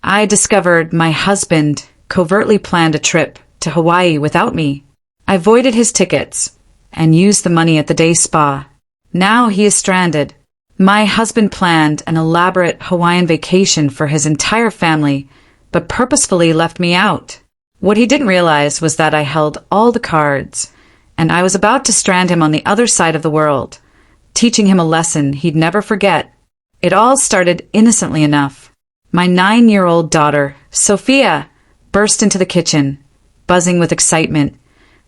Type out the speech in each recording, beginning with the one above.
I discovered my husband covertly planned a trip to Hawaii without me. I voided his tickets and used the money at the day spa. Now he is stranded. My husband planned an elaborate Hawaiian vacation for his entire family, but purposefully left me out. What he didn't realize was that I held all the cards, and I was about to strand him on the other side of the world, teaching him a lesson he'd never forget. It all started innocently enough. My 9-year-old daughter, Sophia, burst into the kitchen, buzzing with excitement,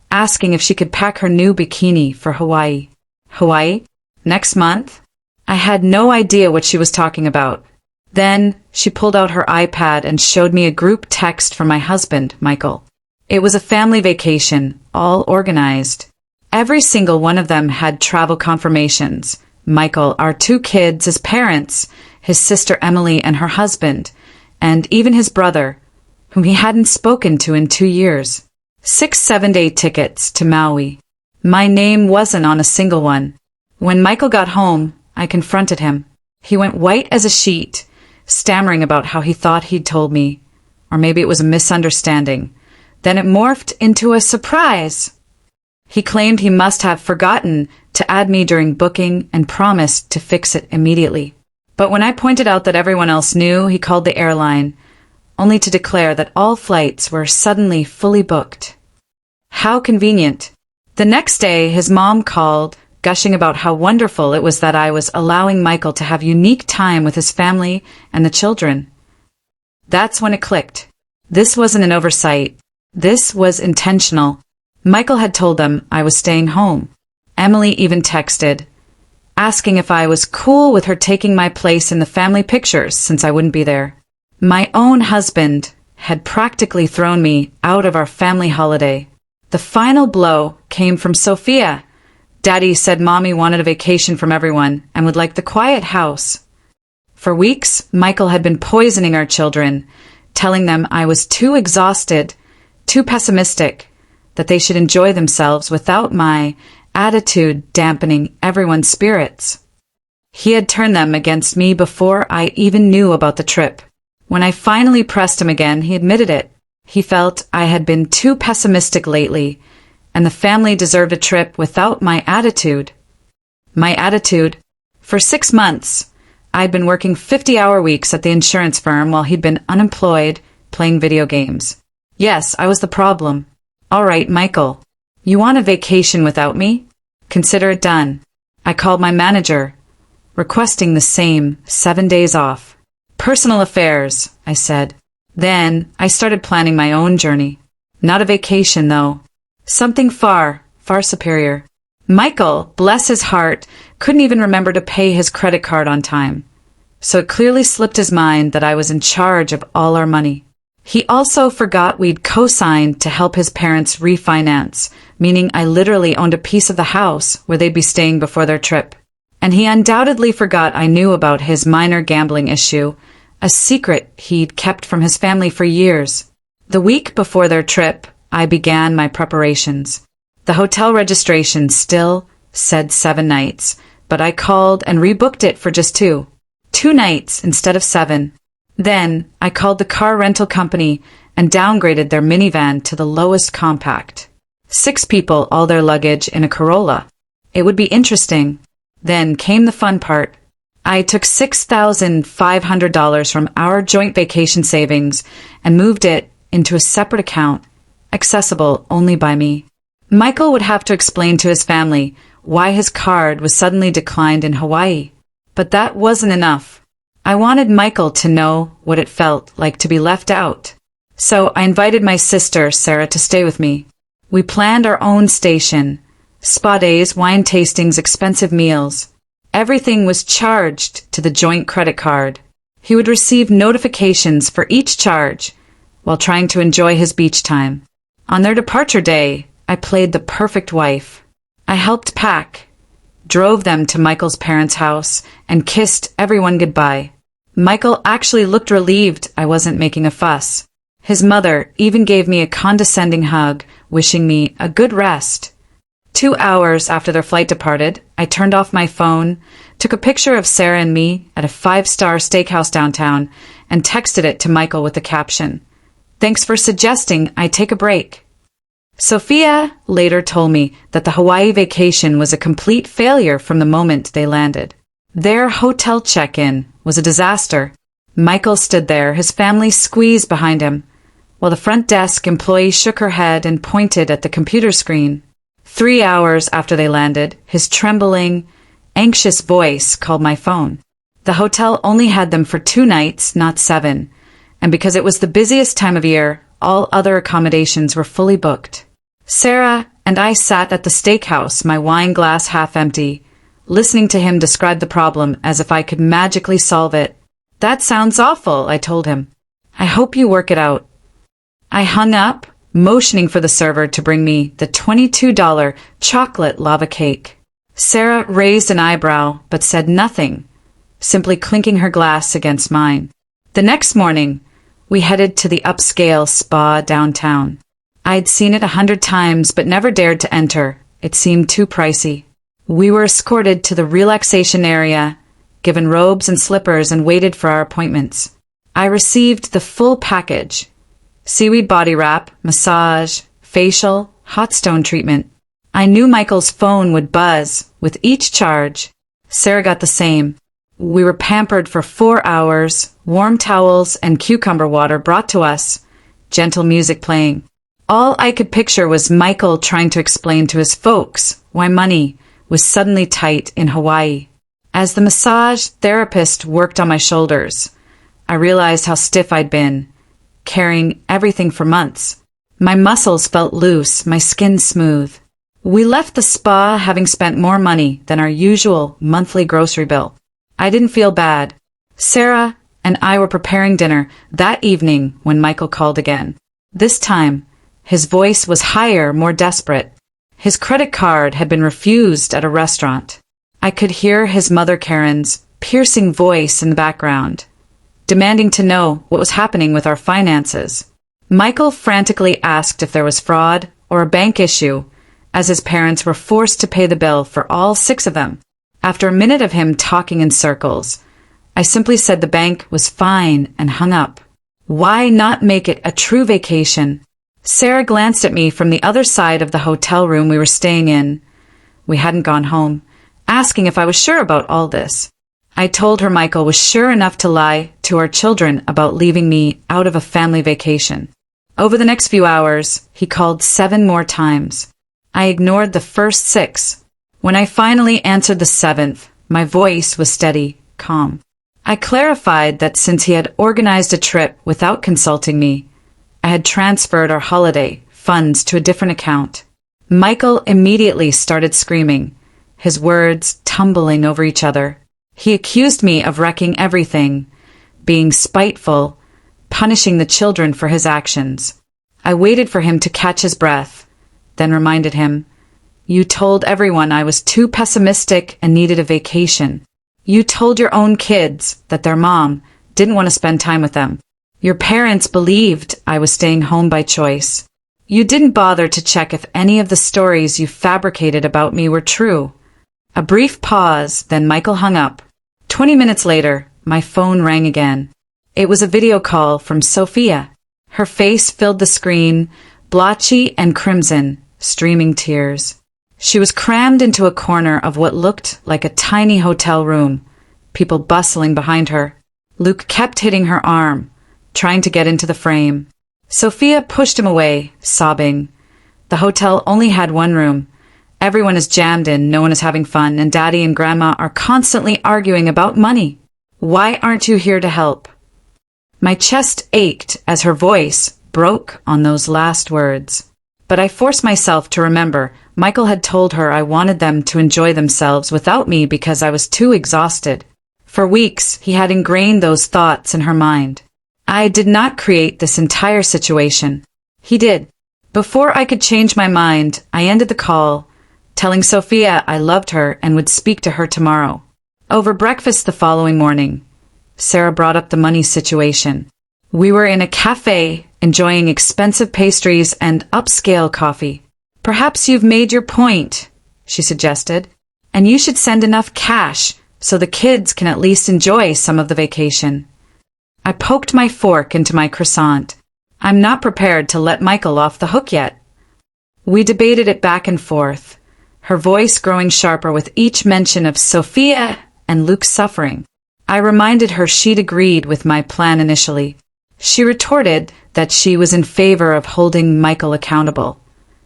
asking if she could pack her new bikini for Hawaii. Hawaii? Next month? I had no idea what she was talking about. Then she pulled out her iPad and showed me a group text from my husband, Michael. It was a family vacation, all organized. Every single one of them had travel confirmations. Michael, our 2 kids, his parents, his sister Emily and her husband, and even his brother, whom he hadn't spoken to in 2 years. 6 7-day tickets to Maui. My name wasn't on a single one. When Michael got home, I confronted him. He went white as a sheet, stammering about how he thought he'd told me. Or maybe it was a misunderstanding. Then it morphed into a surprise. He claimed he must have forgotten to add me during booking and promised to fix it immediately. But when I pointed out that everyone else knew, he called the airline, only to declare that all flights were suddenly fully booked. How convenient. The next day, his mom called, gushing about how wonderful it was that I was allowing Michael to have unique time with his family and the children. That's when it clicked. This wasn't an oversight. This was intentional. Michael had told them I was staying home. Emily even texted, asking if I was cool with her taking my place in the family pictures since I wouldn't be there. My own husband had practically thrown me out of our family holiday. The final blow came from Sophia. Daddy said Mommy wanted a vacation from everyone and would like the quiet house. For weeks, Michael had been poisoning our children, telling them I was too exhausted, too pessimistic, that they should enjoy themselves without my attitude dampening everyone's spirits. He had turned them against me before I even knew about the trip. When I finally pressed him again, he admitted it. He felt I had been too pessimistic lately, and the family deserved a trip without my attitude. My attitude? For 6 months, I'd been working 50-hour weeks at the insurance firm while he'd been unemployed, playing video games. Yes, I was the problem. All right, Michael. You want a vacation without me? Consider it done. I called my manager, requesting the same 7 days off. Personal affairs, I said. Then I started planning my own journey. Not a vacation, though. Something far, far superior. Michael, bless his heart, couldn't even remember to pay his credit card on time. So it clearly slipped his mind that I was in charge of all our money. He also forgot we'd co-signed to help his parents refinance, meaning I literally owned a piece of the house where they'd be staying before their trip. And he undoubtedly forgot I knew about his minor gambling issue, a secret he'd kept from his family for years. The week before their trip, I began my preparations. The hotel registration still said 7 nights, but I called and rebooked it for just 2. 2 nights instead of 7. Then I called the car rental company and downgraded their minivan to the lowest compact. 6 people, all their luggage in a Corolla. It would be interesting. Then came the fun part. I took $6,500 from our joint vacation savings and moved it into a separate account, accessible only by me. Michael would have to explain to his family why his card was suddenly declined in Hawaii. But that wasn't enough. I wanted Michael to know what it felt like to be left out. So I invited my sister, Sarah, to stay with me. We planned our own station. Spa days, wine tastings, expensive meals. Everything was charged to the joint credit card. He would receive notifications for each charge while trying to enjoy his beach time. On their departure day, I played the perfect wife. I helped pack, drove them to Michael's parents' house, and kissed everyone goodbye. Michael actually looked relieved I wasn't making a fuss. His mother even gave me a condescending hug, wishing me a good rest. 2 hours after their flight departed, I turned off my phone, took a picture of Sarah and me at a 5-star steakhouse downtown, and texted it to Michael with the caption, "Thanks for suggesting I take a break." Sophia later told me that the Hawaii vacation was a complete failure from the moment they landed. Their hotel check-in was a disaster. Michael stood there, his family squeezed behind him, while the front desk employee shook her head and pointed at the computer screen. 3 hours after they landed, his trembling, anxious voice called my phone. The hotel only had them for 2 nights, not 7, and because it was the busiest time of year, all other accommodations were fully booked. Sarah and I sat at the steakhouse, my wine glass half empty, listening to him describe the problem as if I could magically solve it. "That sounds awful," I told him. "I hope you work it out." I hung up, motioning for the server to bring me the $22 chocolate lava cake. Sarah raised an eyebrow but said nothing, simply clinking her glass against mine. The next morning, we headed to the upscale spa downtown. I'd seen it 100 times but never dared to enter. It seemed too pricey. We were escorted to the relaxation area, given robes and slippers, and waited for our appointments. I received the full package: seaweed body wrap, massage, facial, hot stone treatment. I knew Michael's phone would buzz with each charge. Sarah got the same. We were pampered for 4 hours, warm towels and cucumber water brought to us, gentle music playing. All I could picture was Michael trying to explain to his folks why money was suddenly tight in Hawaii. As the massage therapist worked on my shoulders, I realized how stiff I'd been, carrying everything for months. My muscles felt loose, my skin smooth. We left the spa having spent more money than our usual monthly grocery bill. I didn't feel bad. Sarah and I were preparing dinner that evening when Michael called again. This time, his voice was higher, more desperate. His credit card had been refused at a restaurant. I could hear his mother Karen's piercing voice in the background, demanding to know what was happening with our finances. Michael frantically asked if there was fraud or a bank issue, as his parents were forced to pay the bill for all 6 of them. After a minute of him talking in circles, I simply said the bank was fine and hung up. Why not make it a true vacation? Sarah glanced at me from the other side of the hotel room we were staying in. We hadn't gone home, asking if I was sure about all this. I told her Michael was sure enough to lie to our children about leaving me out of a family vacation. Over the next few hours, he called 7 more times. I ignored the first 6. When I finally answered the 7th, my voice was steady, calm. I clarified that since he had organized a trip without consulting me, I had transferred our holiday funds to a different account. Michael immediately started screaming, his words tumbling over each other. He accused me of wrecking everything, being spiteful, punishing the children for his actions. I waited for him to catch his breath, then reminded him, "You told everyone I was too pessimistic and needed a vacation. You told your own kids that their mom didn't want to spend time with them. Your parents believed I was staying home by choice. You didn't bother to check if any of the stories you fabricated about me were true." A brief pause, then Michael hung up. 20 minutes later, my phone rang again. It was a video call from Sophia. Her face filled the screen, blotchy and crimson, streaming tears. She was crammed into a corner of what looked like a tiny hotel room, people bustling behind her. Luke kept hitting her arm, trying to get into the frame. Sophia pushed him away, sobbing. The hotel only had 1 room. Everyone is jammed in, no one is having fun, and Daddy and Grandma are constantly arguing about money. Why aren't you here to help? My chest ached as her voice broke on those last words. But I forced myself to remember Michael had told her I wanted them to enjoy themselves without me because I was too exhausted. For weeks, he had ingrained those thoughts in her mind. I did not create this entire situation. He did. Before I could change my mind, I ended the call, telling Sophia I loved her and would speak to her tomorrow. Over breakfast the following morning, Sarah brought up the money situation. We were in a cafe, enjoying expensive pastries and upscale coffee. "Perhaps you've made your point," she suggested, "and you should send enough cash so the kids can at least enjoy some of the vacation." I poked my fork into my croissant. I'm not prepared to let Michael off the hook yet. We debated it back and forth, her voice growing sharper with each mention of Sophia and Luke's suffering. I reminded her she'd agreed with my plan initially. She retorted that she was in favor of holding Michael accountable,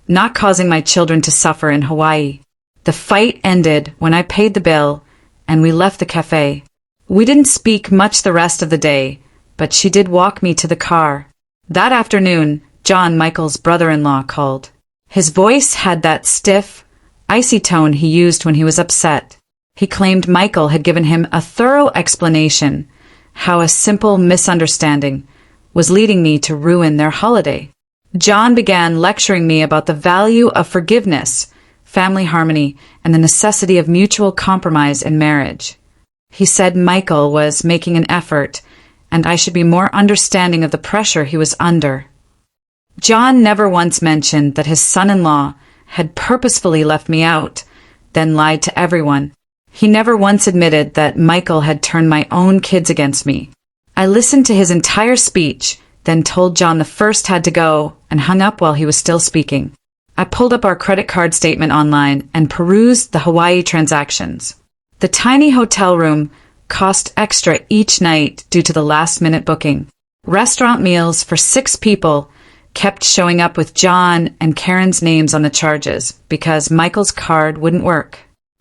not causing my children to suffer in Hawaii. The fight ended when I paid the bill and we left the cafe. We didn't speak much the rest of the day, but she did walk me to the car. That afternoon, John, Michael's brother-in-law, called. His voice had that stiff, icy tone he used when he was upset. He claimed Michael had given him a thorough explanation how a simple misunderstanding was leading me to ruin their holiday. John began lecturing me about the value of forgiveness, family harmony, and the necessity of mutual compromise in marriage. He said Michael was making an effort, and I should be more understanding of the pressure he was under. John never once mentioned that his son-in-law had purposefully left me out, then lied to everyone. He never once admitted that Michael had turned my own kids against me. I listened to his entire speech, then told John the first had to go, and hung up while he was still speaking. I pulled up our credit card statement online and perused the Hawaii transactions. The tiny hotel room cost extra each night due to the last-minute booking. Restaurant meals for 6 people kept showing up with John and Karen's names on the charges because Michael's card wouldn't work.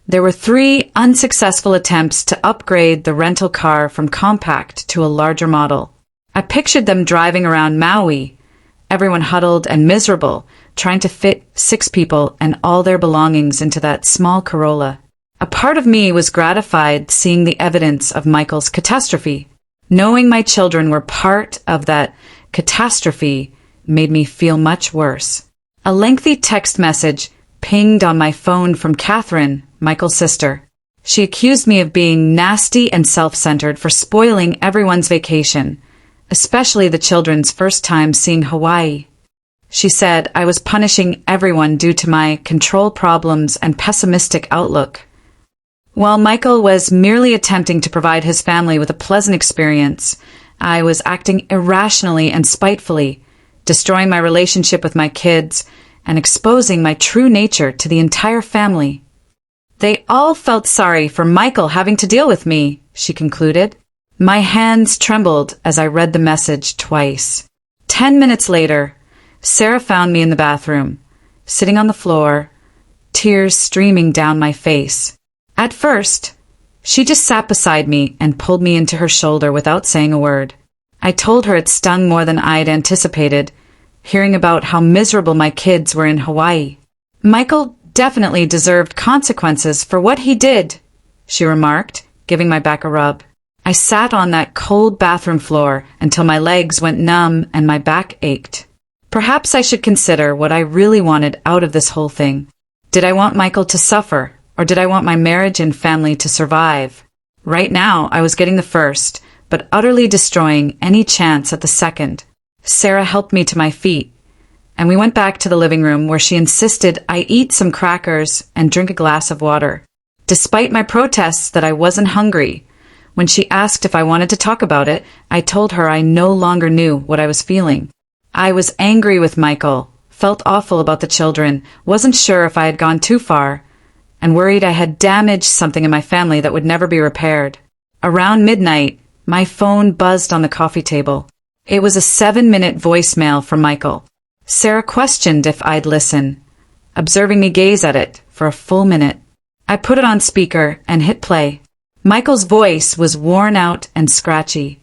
There were 3 unsuccessful attempts to upgrade the rental car from compact to a larger model. I pictured them driving around Maui, everyone huddled and miserable, trying to fit 6 people and all their belongings into that small Corolla. A part of me was gratified seeing the evidence of Michael's catastrophe. Knowing my children were part of that catastrophe made me feel much worse. A lengthy text message pinged on my phone from Catherine, Michael's sister. She accused me of being nasty and self-centered for spoiling everyone's vacation, especially the children's first time seeing Hawaii. She said I was punishing everyone due to my control problems and pessimistic outlook. While Michael was merely attempting to provide his family with a pleasant experience, I was acting irrationally and spitefully, destroying my relationship with my kids and exposing my true nature to the entire family. They all felt sorry for Michael having to deal with me, she concluded. My hands trembled as I read the message twice. 10 minutes later, Sarah found me in the bathroom, sitting on the floor, tears streaming down my face. At first, she just sat beside me and pulled me into her shoulder without saying a word. I told her it stung more than I'd anticipated, hearing about how miserable my kids were in Hawaii. Michael definitely deserved consequences for what he did, she remarked, giving my back a rub. I sat on that cold bathroom floor until my legs went numb and my back ached. Perhaps I should consider what I really wanted out of this whole thing. Did I want Michael to suffer, or did I want my marriage and family to survive? Right now, I was getting the first, but utterly destroying any chance at the second. Sarah helped me to my feet, and we went back to the living room where she insisted I eat some crackers and drink a glass of water. Despite my protests that I wasn't hungry, when she asked if I wanted to talk about it, I told her I no longer knew what I was feeling. I was angry with Michael, felt awful about the children, wasn't sure if I had gone too far, and worried I had damaged something in my family that would never be repaired. Around midnight, my phone buzzed on the coffee table. It was a 7-minute voicemail from Michael. Sarah questioned if I'd listen, observing me gaze at it for a full minute. I put it on speaker and hit play. Michael's voice was worn out and scratchy,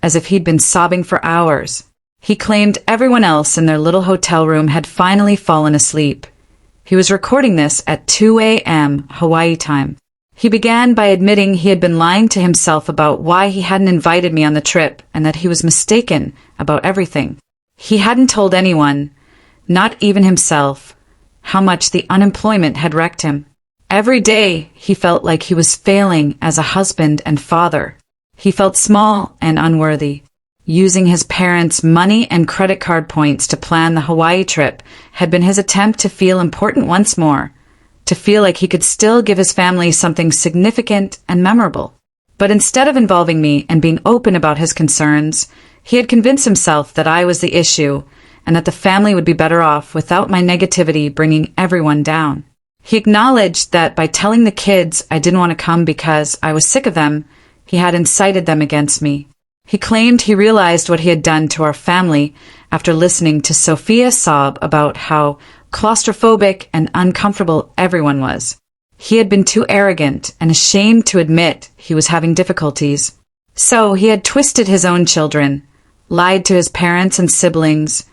as if he'd been sobbing for hours. He claimed everyone else in their little hotel room had finally fallen asleep. He was recording this at 2 a.m. Hawaii time. He began by admitting he had been lying to himself about why he hadn't invited me on the trip and that he was mistaken about everything. He hadn't told anyone, not even himself, how much the unemployment had wrecked him. Every day he felt like he was failing as a husband and father. He felt small and unworthy. Using his parents' money and credit card points to plan the Hawaii trip had been his attempt to feel important once more, to feel like he could still give his family something significant and memorable. But instead of involving me and being open about his concerns, he had convinced himself that I was the issue and that the family would be better off without my negativity bringing everyone down. He acknowledged that by telling the kids I didn't want to come because I was sick of them, he had incited them against me. He claimed he realized what he had done to our family after listening to Sophia sob about how claustrophobic and uncomfortable everyone was. He had been too arrogant and ashamed to admit he was having difficulties. So he had twisted his own children, lied to his parents and siblings,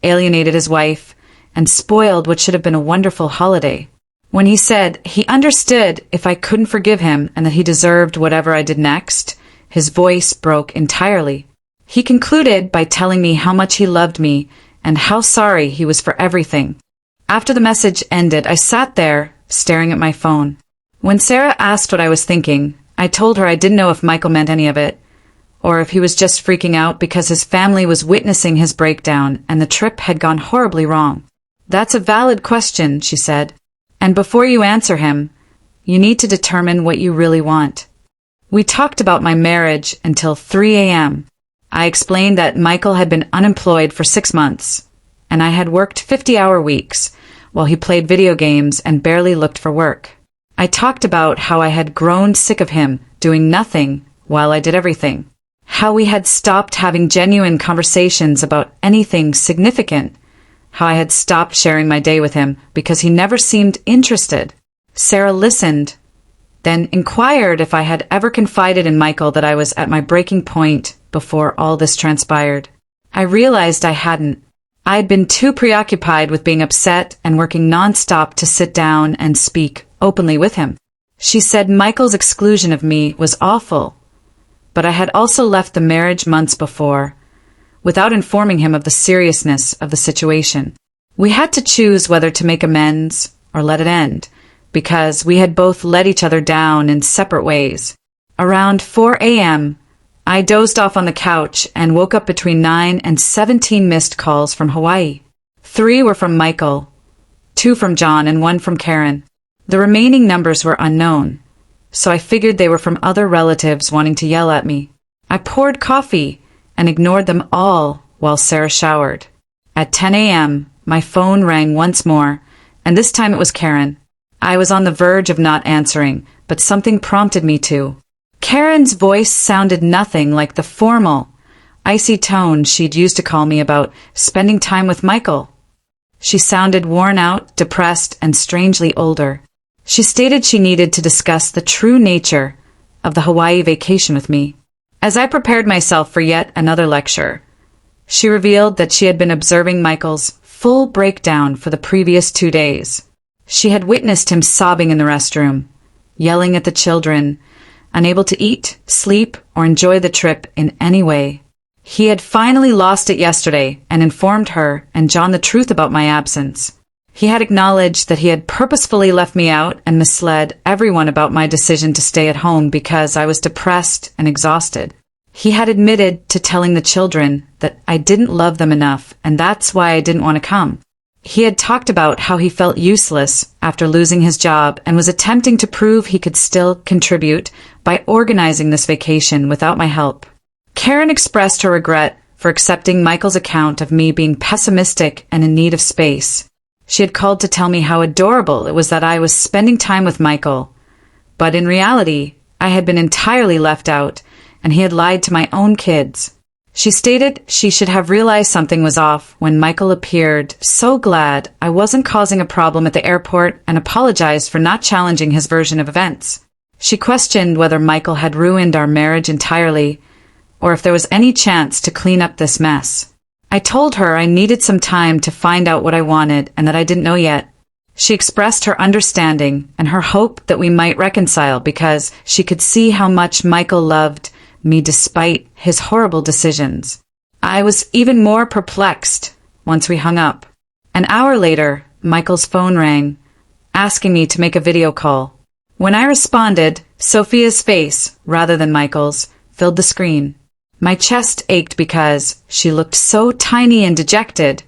alienated his wife, and spoiled what should have been a wonderful holiday. When he said he understood if I couldn't forgive him and that he deserved whatever I did next, his voice broke entirely. He concluded by telling me how much he loved me and how sorry he was for everything. After the message ended, I sat there, staring at my phone. When Sarah asked what I was thinking, I told her I didn't know if Michael meant any of it, or if he was just freaking out because his family was witnessing his breakdown and the trip had gone horribly wrong. "That's a valid question," she said. "And before you answer him, you need to determine what you really want." We talked about my marriage until 3 a.m. I explained that Michael had been unemployed for 6 months, and I had worked 50-hour weeks while he played video games and barely looked for work. I talked about how I had grown sick of him doing nothing while I did everything, how we had stopped having genuine conversations about anything significant, how I had stopped sharing my day with him because he never seemed interested. Sarah listened, then inquired if I had ever confided in Michael that I was at my breaking point before all this transpired. I realized I hadn't. I had been too preoccupied with being upset and working nonstop to sit down and speak openly with him. She said Michael's exclusion of me was awful, but I had also left the marriage months before, without informing him of the seriousness of the situation. We had to choose whether to make amends or let it end, because we had both let each other down in separate ways. Around 4 a.m., I dozed off on the couch and woke up between 9 and 17 missed calls from Hawaii. 3 were from Michael, 2 from John, and 1 from Karen. The remaining numbers were unknown, so I figured they were from other relatives wanting to yell at me. I poured coffee and ignored them all while Sarah showered. At 10 a.m., my phone rang once more, and this time it was Karen. I was on the verge of not answering, but something prompted me to. Karen's voice sounded nothing like the formal, icy tone she'd used to call me about spending time with Michael. She sounded worn out, depressed, and strangely older. She stated she needed to discuss the true nature of the Hawaii vacation with me. As I prepared myself for yet another lecture, she revealed that she had been observing Michael's full breakdown for the previous 2 days. She had witnessed him sobbing in the restroom, yelling at the children, unable to eat, sleep, or enjoy the trip in any way. He had finally lost it yesterday and informed her and John the truth about my absence. He had acknowledged that he had purposefully left me out and misled everyone about my decision to stay at home because I was depressed and exhausted. He had admitted to telling the children that I didn't love them enough, and that's why I didn't want to come. He had talked about how he felt useless after losing his job and was attempting to prove he could still contribute by organizing this vacation without my help. Karen expressed her regret for accepting Michael's account of me being pessimistic and in need of space. She had called to tell me how adorable it was that I was spending time with Michael, but in reality, I had been entirely left out, and he had lied to my own kids. She stated she should have realized something was off when Michael appeared so glad I wasn't causing a problem at the airport and apologized for not challenging his version of events. She questioned whether Michael had ruined our marriage entirely, or if there was any chance to clean up this mess. I told her I needed some time to find out what I wanted and that I didn't know yet. She expressed her understanding and her hope that we might reconcile because she could see how much Michael loved me despite his horrible decisions. I was even more perplexed once we hung up. An hour later, Michael's phone rang, asking me to make a video call. When I responded, Sophia's face, rather than Michael's, filled the screen. My chest ached because she looked so tiny and dejected,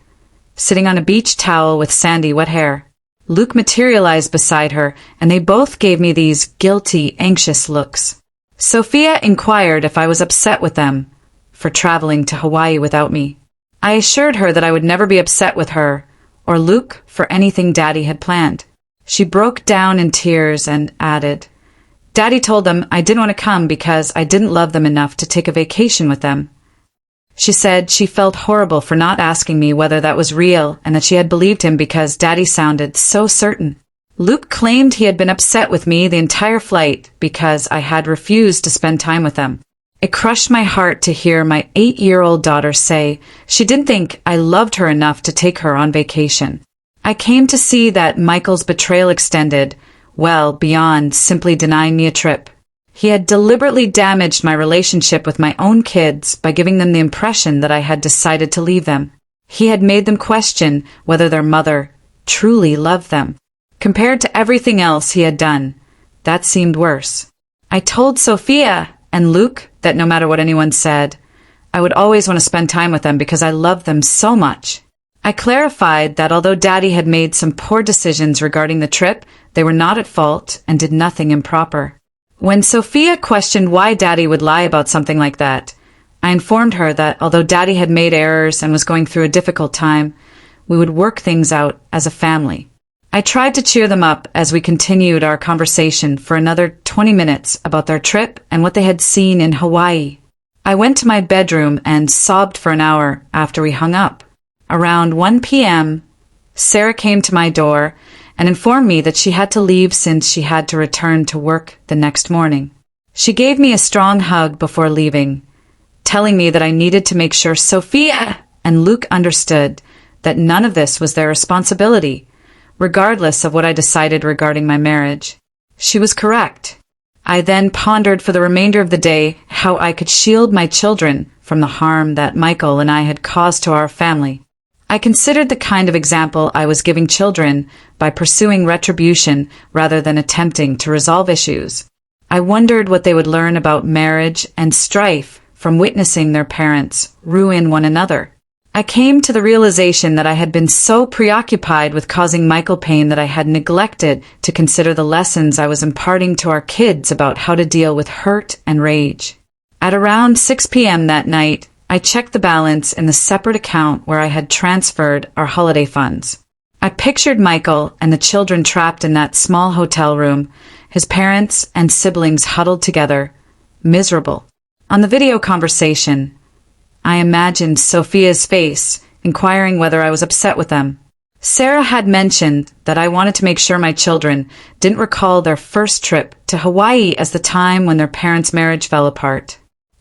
sitting on a beach towel with sandy, wet hair. Luke materialized beside her, and they both gave me these guilty, anxious looks. Sophia inquired if I was upset with them for traveling to Hawaii without me. I assured her that I would never be upset with her or Luke for anything Daddy had planned. She broke down in tears and added, Daddy told them I didn't want to come because I didn't love them enough to take a vacation with them. She said she felt horrible for not asking me whether that was real and that she had believed him because Daddy sounded so certain. Luke claimed he had been upset with me the entire flight because I had refused to spend time with them. It crushed my heart to hear my 8-year-old daughter say she didn't think I loved her enough to take her on vacation. I came to see that Michael's betrayal extended well beyond simply denying me a trip. He had deliberately damaged my relationship with my own kids by giving them the impression that I had decided to leave them. He had made them question whether their mother truly loved them. Compared to everything else he had done, that seemed worse. I told Sophia and Luke that no matter what anyone said, I would always want to spend time with them because I loved them so much. I clarified that although Daddy had made some poor decisions regarding the trip, they were not at fault and did nothing improper. When Sophia questioned why Daddy would lie about something like that, I informed her that although Daddy had made errors and was going through a difficult time, we would work things out as a family. I tried to cheer them up as we continued our conversation for another 20 minutes about their trip and what they had seen in Hawaii. I went to my bedroom and sobbed for an hour after we hung up. Around 1 p.m., Sarah came to my door and informed me that she had to leave since she had to return to work the next morning. She gave me a strong hug before leaving, telling me that I needed to make sure Sophia and Luke understood that none of this was their responsibility, regardless of what I decided regarding my marriage. She was correct. I then pondered for the remainder of the day how I could shield my children from the harm that Michael and I had caused to our family. I considered the kind of example I was giving children by pursuing retribution rather than attempting to resolve issues. I wondered what they would learn about marriage and strife from witnessing their parents ruin one another. I came to the realization that I had been so preoccupied with causing Michael pain that I had neglected to consider the lessons I was imparting to our kids about how to deal with hurt and rage. At around 6 p.m. that night, I checked the balance in the separate account where I had transferred our holiday funds. I pictured Michael and the children trapped in that small hotel room, his parents and siblings huddled together, miserable. On the video conversation, I imagined Sophia's face, inquiring whether I was upset with them. Sarah had mentioned that I wanted to make sure my children didn't recall their first trip to Hawaii as the time when their parents' marriage fell apart.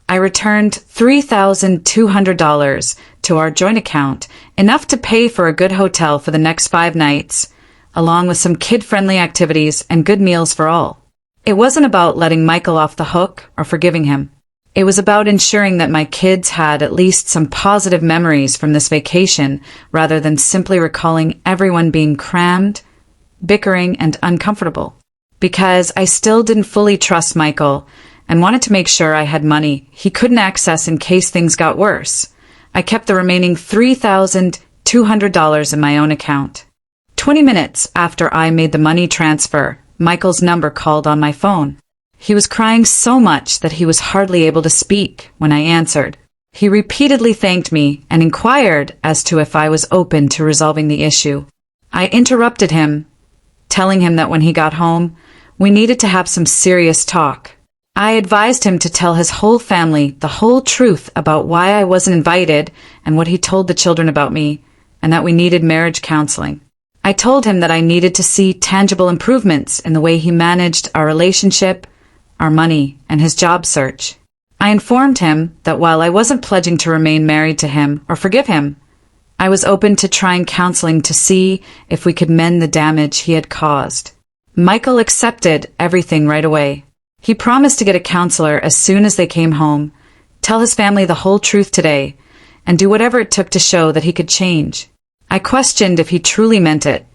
I returned $3,200 to our joint account, enough to pay for a good hotel for the next 5 nights, along with some kid-friendly activities and good meals for all. It wasn't about letting Michael off the hook or forgiving him. It was about ensuring that my kids had at least some positive memories from this vacation rather than simply recalling everyone being crammed, bickering, and uncomfortable. Because I still didn't fully trust Michael and wanted to make sure I had money he couldn't access in case things got worse, I kept the remaining $3,200 in my own account. 20 minutes after I made the money transfer, Michael's number called on my phone. He was crying so much that he was hardly able to speak when I answered. He repeatedly thanked me and inquired as to if I was open to resolving the issue. I interrupted him, telling him that when he got home, we needed to have some serious talk. I advised him to tell his whole family the whole truth about why I wasn't invited and what he told the children about me, and that we needed marriage counseling. I told him that I needed to see tangible improvements in the way he managed our relationship, our money, and his job search. I informed him that while I wasn't pledging to remain married to him or forgive him, I was open to trying counseling to see if we could mend the damage he had caused. Michael accepted everything right away. He promised to get a counselor as soon as they came home, tell his family the whole truth today, and do whatever it took to show that he could change. I questioned if he truly meant it,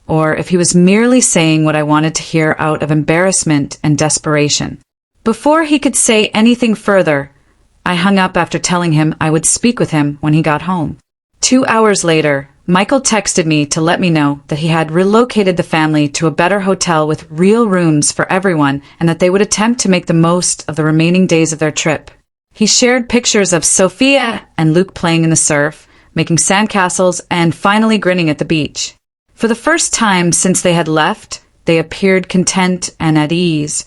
or if he was merely saying what I wanted to hear out of embarrassment and desperation. Before he could say anything further, I hung up after telling him I would speak with him when he got home. 2 hours later, Michael texted me to let me know that he had relocated the family to a better hotel with real rooms for everyone and that they would attempt to make the most of the remaining days of their trip. He shared pictures of Sophia and Luke playing in the surf, making sandcastles, and finally grinning at the beach. For the first time since they had left, they appeared content and at ease,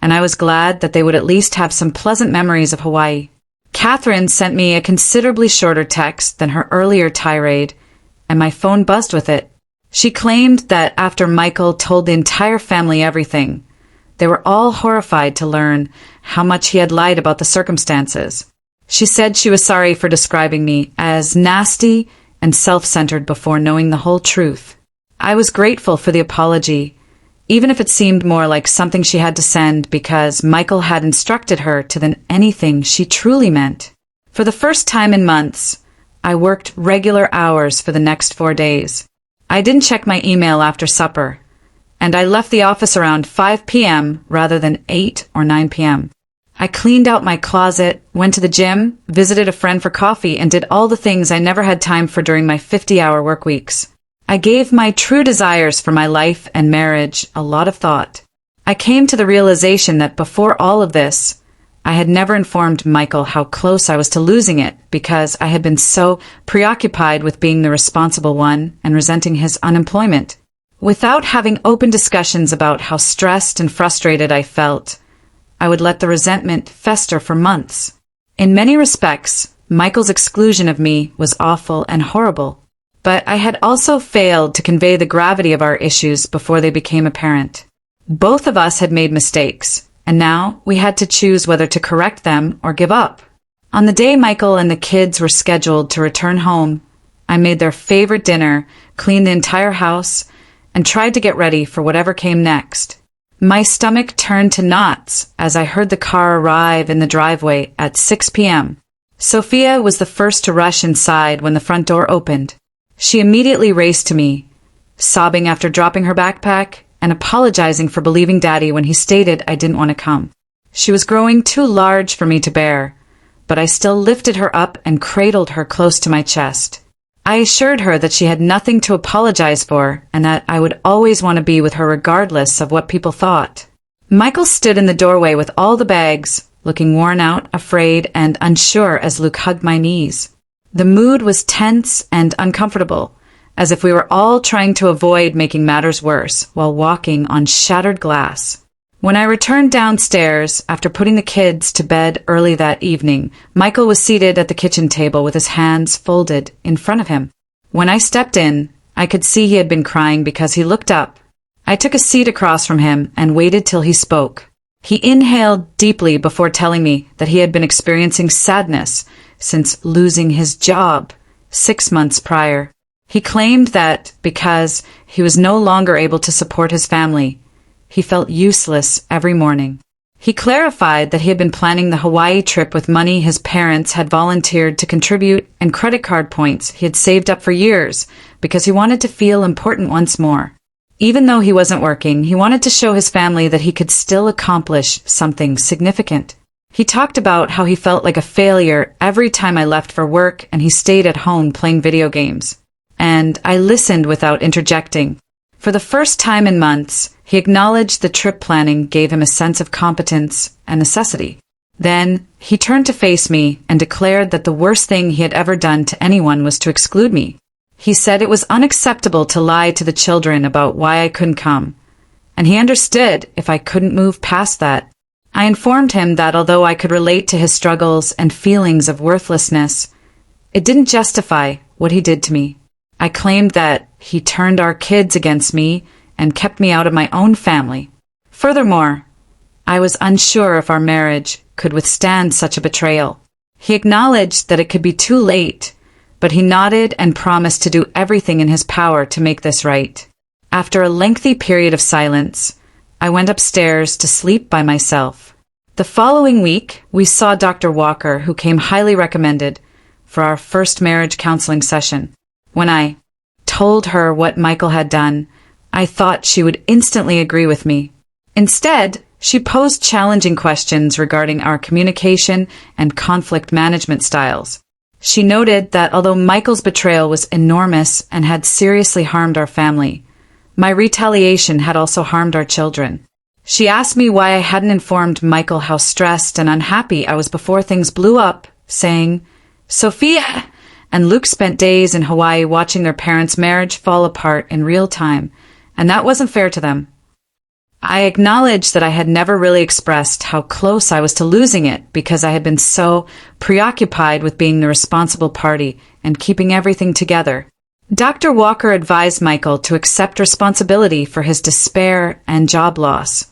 and I was glad that they would at least have some pleasant memories of Hawaii. Catherine sent me a considerably shorter text than her earlier tirade, and my phone buzzed with it. She claimed that after Michael told the entire family everything, they were all horrified to learn how much he had lied about the circumstances. She said she was sorry for describing me as nasty and self-centered before knowing the whole truth. I was grateful for the apology, even if it seemed more like something she had to send because Michael had instructed her to than anything she truly meant. For the first time in months, I worked regular hours for the next 4 days. I didn't check my email after supper, and I left the office around 5 p.m. rather than 8 or 9 p.m. I cleaned out my closet, went to the gym, visited a friend for coffee, and did all the things I never had time for during my 50-hour work weeks. I gave my true desires for my life and marriage a lot of thought. I came to the realization that before all of this, I had never informed Michael how close I was to losing it because I had been so preoccupied with being the responsible one and resenting his unemployment. Without having open discussions about how stressed and frustrated I felt, I would let the resentment fester for months. In many respects, Michael's exclusion of me was awful and horrible, but I had also failed to convey the gravity of our issues before they became apparent. Both of us had made mistakes, and now we had to choose whether to correct them or give up. On the day Michael and the kids were scheduled to return home, I made their favorite dinner, cleaned the entire house, and tried to get ready for whatever came next. My stomach turned to knots as I heard the car arrive in the driveway at 6 p.m. Sophia was the first to rush inside when the front door opened. She immediately raced to me, sobbing after dropping her backpack and apologizing for believing Daddy when he stated I didn't want to come. She was growing too large for me to bear, but I still lifted her up and cradled her close to my chest. I assured her that she had nothing to apologize for and that I would always want to be with her regardless of what people thought. Michael stood in the doorway with all the bags, looking worn out, afraid, and unsure as Luke hugged my knees. The mood was tense and uncomfortable, as if we were all trying to avoid making matters worse while walking on shattered glass. When I returned downstairs after putting the kids to bed early that evening, Michael was seated at the kitchen table with his hands folded in front of him. When I stepped in, I could see he had been crying because he looked up. I took a seat across from him and waited till he spoke. He inhaled deeply before telling me that he had been experiencing sadness since losing his job 6 months prior. He claimed that because he was no longer able to support his family, he felt useless every morning. He clarified that he had been planning the Hawaii trip with money his parents had volunteered to contribute and credit card points he had saved up for years because he wanted to feel important once more. Even though he wasn't working, he wanted to show his family that he could still accomplish something significant. He talked about how he felt like a failure every time I left for work and he stayed at home playing video games. And I listened without interjecting. For the first time in months, he acknowledged the trip planning gave him a sense of competence and necessity. Then, he turned to face me and declared that the worst thing he had ever done to anyone was to exclude me. He said it was unacceptable to lie to the children about why I couldn't come, and he understood if I couldn't move past that. I informed him that although I could relate to his struggles and feelings of worthlessness, it didn't justify what he did to me. I claimed that he turned our kids against me and kept me out of my own family. Furthermore, I was unsure if our marriage could withstand such a betrayal. He acknowledged that it could be too late, but he nodded and promised to do everything in his power to make this right. After a lengthy period of silence, I went upstairs to sleep by myself. The following week, we saw Dr. Walker, who came highly recommended for our first marriage counseling session. When I told her what Michael had done, I thought she would instantly agree with me. Instead, she posed challenging questions regarding our communication and conflict management styles. She noted that although Michael's betrayal was enormous and had seriously harmed our family, my retaliation had also harmed our children. She asked me why I hadn't informed Michael how stressed and unhappy I was before things blew up, saying, "Sophia and Luke spent days in Hawaii watching their parents' marriage fall apart in real time, and that wasn't fair to them." I acknowledged that I had never really expressed how close I was to losing it because I had been so preoccupied with being the responsible party and keeping everything together. Dr. Walker advised Michael to accept responsibility for his despair and job loss,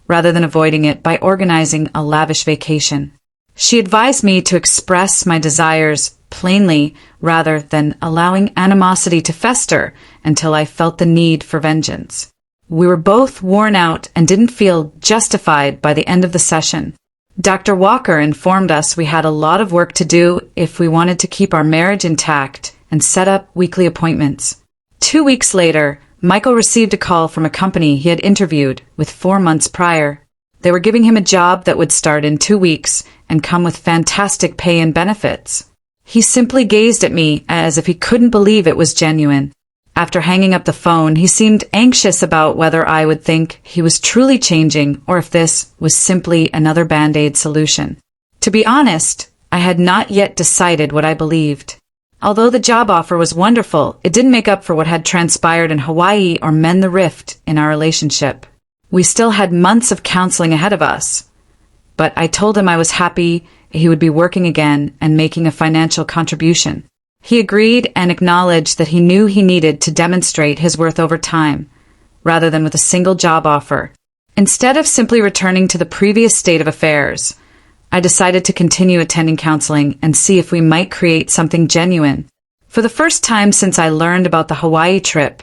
rather than avoiding it by organizing a lavish vacation. She advised me to express my desires plainly rather than allowing animosity to fester until I felt the need for vengeance. We were both worn out and didn't feel justified by the end of the session. Dr. Walker informed us we had a lot of work to do if we wanted to keep our marriage intact and set up weekly appointments. 2 weeks later, Michael received a call from a company he had interviewed with 4 months prior. They were giving him a job that would start in 2 weeks and come with fantastic pay and benefits. He simply gazed at me as if he couldn't believe it was genuine. After hanging up the phone, he seemed anxious about whether I would think he was truly changing or if this was simply another Band-Aid solution. To be honest, I had not yet decided what I believed. Although the job offer was wonderful, it didn't make up for what had transpired in Hawaii or mend the rift in our relationship. We still had months of counseling ahead of us. But I told him I was happy he would be working again and making a financial contribution. He agreed and acknowledged that he knew he needed to demonstrate his worth over time, rather than with a single job offer. Instead of simply returning to the previous state of affairs, I decided to continue attending counseling and see if we might create something genuine. For the first time since I learned about the Hawaii trip,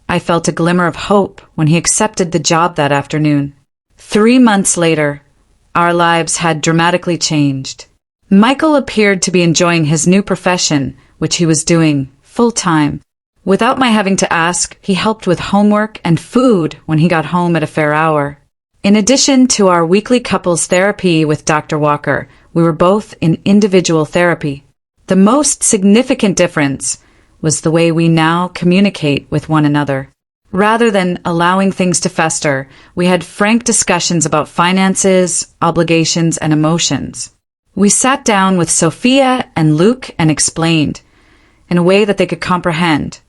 I felt a glimmer of hope when he accepted the job that afternoon. 3 months later, our lives had dramatically changed. Michael appeared to be enjoying his new profession, which he was doing full-time. Without my having to ask, he helped with homework and food when he got home at a fair hour. In addition to our weekly couples therapy with Dr. Walker, we were both in individual therapy. The most significant difference was the way we now communicate with one another. Rather than allowing things to fester, we had frank discussions about finances, obligations, and emotions. We sat down with Sophia and Luke and explained, in a way that they could comprehend,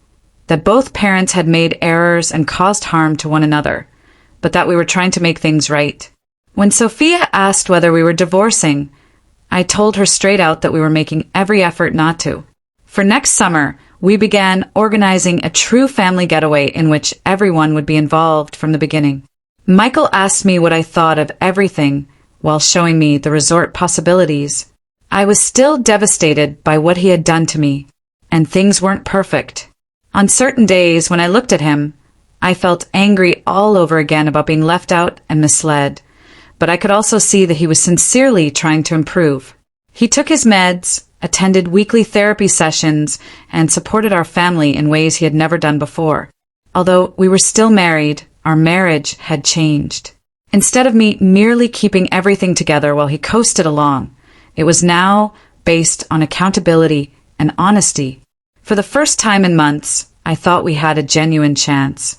that both parents had made errors and caused harm to one another, but that we were trying to make things right. When Sophia asked whether we were divorcing, I told her straight out that we were making every effort not to. For next summer, we began organizing a true family getaway in which everyone would be involved from the beginning. Michael asked me what I thought of everything while showing me the resort possibilities. I was still devastated by what he had done to me, and things weren't perfect. On certain days when I looked at him, I felt angry all over again about being left out and misled, but I could also see that he was sincerely trying to improve. He took his meds, attended weekly therapy sessions, and supported our family in ways he had never done before. Although we were still married, our marriage had changed. Instead of me merely keeping everything together while he coasted along, it was now based on accountability and honesty. For the first time in months, I thought we had a genuine chance.